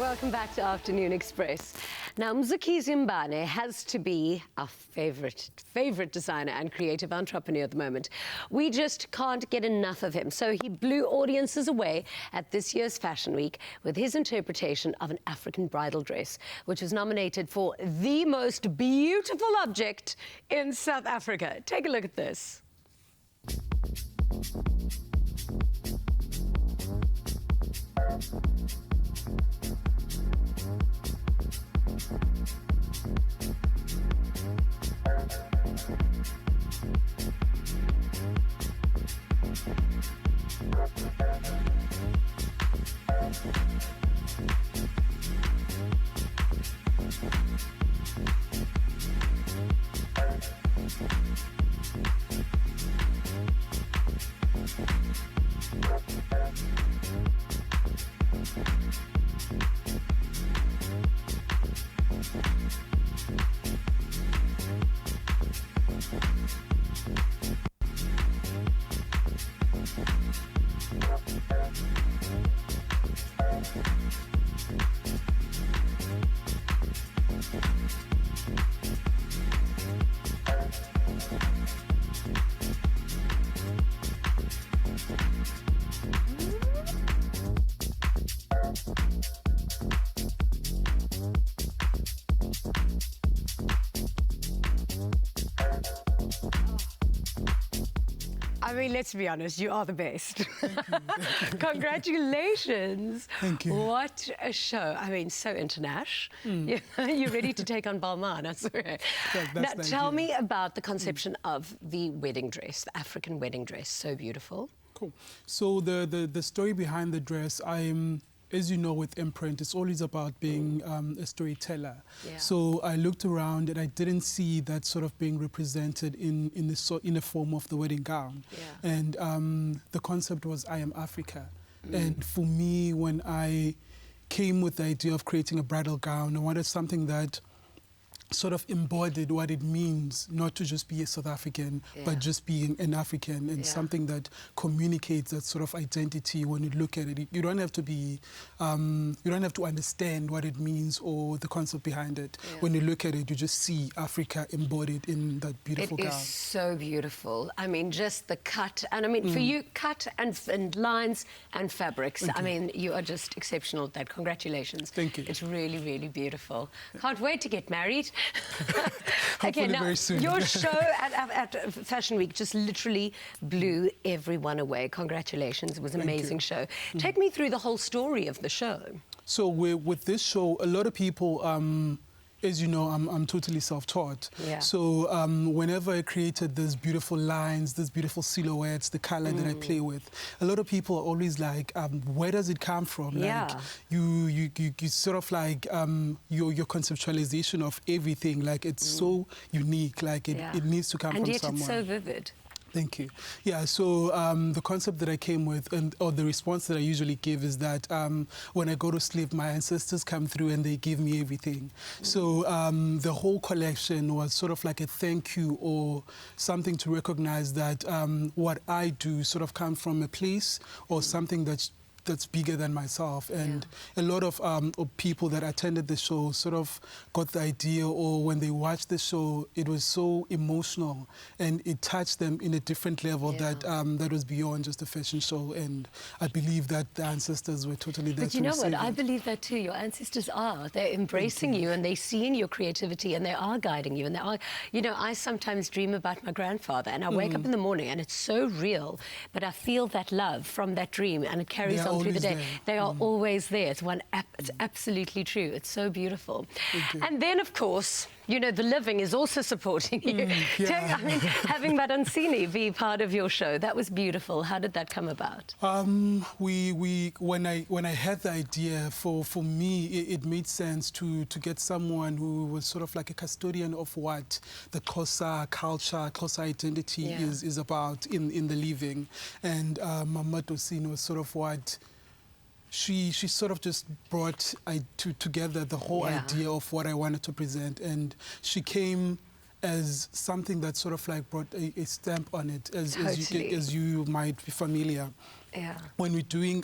Welcome back to Afternoon Express. Now, Mzukisi Mbane has to be our favorite designer and creative entrepreneur at the moment. We just can't get enough of him. So he blew audiences away at this year's Fashion Week with his interpretation of an African bridal dress, which was nominated for the most beautiful object in South Africa. Take a look at this. I mean, let's be honest, you are the best. Congratulations. Thank you. What a show. I mean, so international. You're ready to take on Balmain, I swear. Now, tell me about the conception of the wedding dress, the African wedding dress. So beautiful. Cool. So the story behind the dress, as you know, with Imprint, it's always about being a storyteller. Yeah. So I looked around and I didn't see that sort of being represented in the form of the wedding gown. Yeah. And the concept was, I am Africa. And for me, when I came with the idea of creating a bridal gown, I wanted something that sort of embodied what it means not to just be a South African, but just being an African, and something that communicates that sort of identity when you look at it. You don't have to be, you don't have to understand what it means or the concept behind it. When you look at it, you just see Africa embodied in that beautiful gown. It is so beautiful. I mean, just the cut, and I mean, for you, cut and lines and fabrics. I mean, you are just exceptional at that. Congratulations. Thank you. It's really, really beautiful. Can't wait to get married. Okay, now very soon. Your show at Fashion Week just literally blew everyone away. Congratulations, it was an amazing show. Take me through the whole story of the show. So with this show, a lot of people, as you know, I'm totally self-taught. Yeah. So whenever I created these beautiful lines, these beautiful silhouettes, the color that I play with, a lot of people are always like, where does it come from? Yeah. Like you sort of like your conceptualization of everything, like it's so unique, like it needs to come from someone. And yet it's so vivid. Thank you. Yeah, so the concept that I came with, or the response that I usually give is that when I go to sleep, my ancestors come through and they give me everything. So the whole collection was sort of like a thank you or something to recognize that what I do sort of comes from a place or something that's bigger than myself. And a lot of people that attended the show sort of got the idea, or when they watched the show, it was so emotional and it touched them in a different level that was beyond just a fashion show. And I believe that the ancestors were totally there. But you know what? I believe that too. Your ancestors are. They're embracing you and they're seeing your creativity and they are guiding you. And they are, you know, I sometimes dream about my grandfather and I wake up in the morning and it's so real, but I feel that love from that dream and it carries on through the day. They are always there. It's absolutely true. It's so beautiful. And then, of course, you know, the living is also supporting you. I mean, having Madansini be part of your show, that was beautiful. How did that come about? When I had the idea, for me, it made sense to get someone who was sort of like a custodian of what the Xhosa culture, Xhosa identity is about in the living. And Mama Dosini was sort of what she sort of just brought together the whole idea of what I wanted to present, and she came as something that sort of like brought a stamp on it, as you might be familiar. Yeah. When we're doing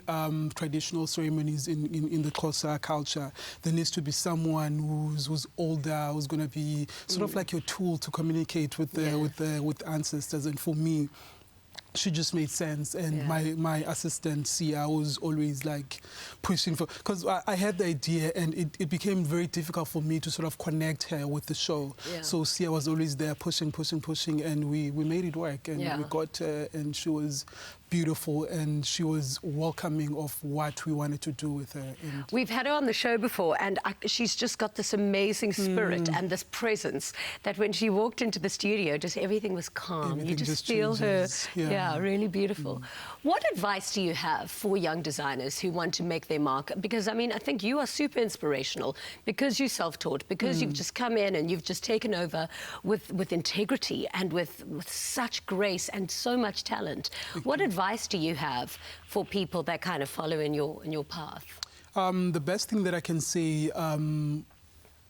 traditional ceremonies in the Xhosa culture, there needs to be someone who's older, who's going to be sort of like your tool to communicate with with ancestors. And for me, she just made sense, and my assistant Sia was always like pushing for, because I had the idea, and it became very difficult for me to sort of connect her with the show. So Sia was always there pushing, and we made it work, and we got her, and she was beautiful, and she was welcoming of what we wanted to do with her. And we've had her on the show before, and she's just got this amazing spirit and this presence that when she walked into the studio, just everything was calm. Everything You just feel changes. her, really beautiful. What advice do you have for young designers who want to make their mark? Because, I mean, I think you are super inspirational because you're self-taught, because you've just come in and you've just taken over with integrity and with such grace and so much talent. What advice do you have for people that kind of follow in your path? The best thing that I can say,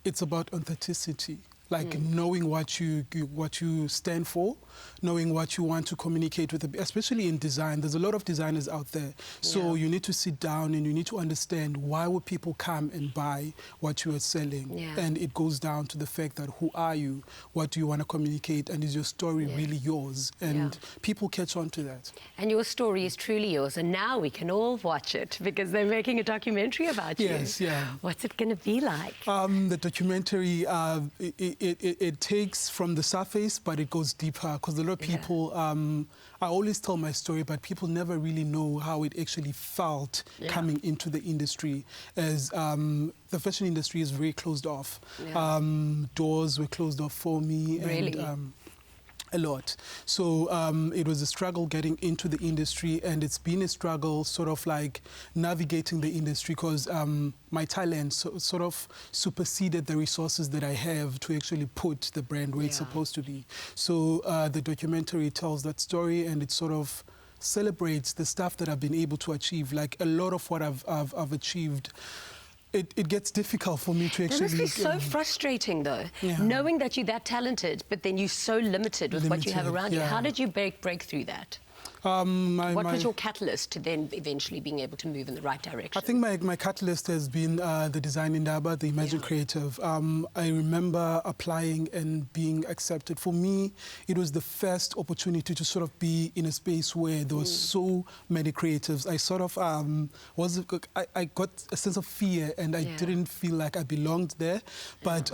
it's about authenticity. Like knowing what you stand for, knowing what you want to communicate with, especially in design. There's a lot of designers out there. So you need to sit down and you need to understand why would people come and buy what you are selling. And it goes down to the fact that who are you? What do you want to communicate? And is your story really yours? And people catch on to that. And your story is truly yours. And now we can all watch it because they're making a documentary about you. Yes, What's it going to be like? The documentary, it takes from the surface, but it goes deeper, because a lot of people, I always tell my story, but people never really know how it actually felt coming into the industry, as the fashion industry is very closed off. Doors were closed off for me. Really? And, a lot. So it was a struggle getting into the industry, and it's been a struggle sort of like navigating the industry, because my talent sort of superseded the resources that I have to actually put the brand where it's supposed to be. So the documentary tells that story, and it sort of celebrates the stuff that I've been able to achieve. Like a lot of what I've achieved, it gets difficult for me to actually... It must be so frustrating, though, knowing that you're that talented, but then you're so limited with what you have around you. How did you break through that? What was your catalyst to then eventually being able to move in the right direction? I think my catalyst has been the Design Indaba, the Emerging Creative. I remember applying and being accepted. For me, it was the first opportunity to sort of be in a space where there were so many creatives. I sort of I got a sense of fear, and I didn't feel like I belonged there. But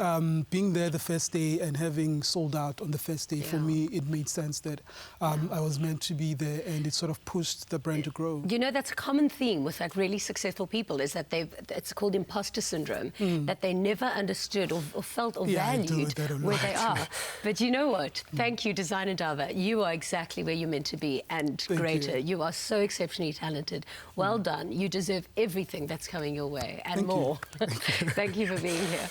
being there the first day and having sold out on the first day, for me, it made sense that I was meant to be there, and it sort of pushed the brand to grow. You know, that's a common theme with like really successful people, is that it's called imposter syndrome, that they never understood or felt or valued where they are. But you know what? Thank you, Design Indaba. You are exactly where you're meant to be, and greater. You are so exceptionally talented. Well done. You deserve everything that's coming your way and more. Thank you for being here.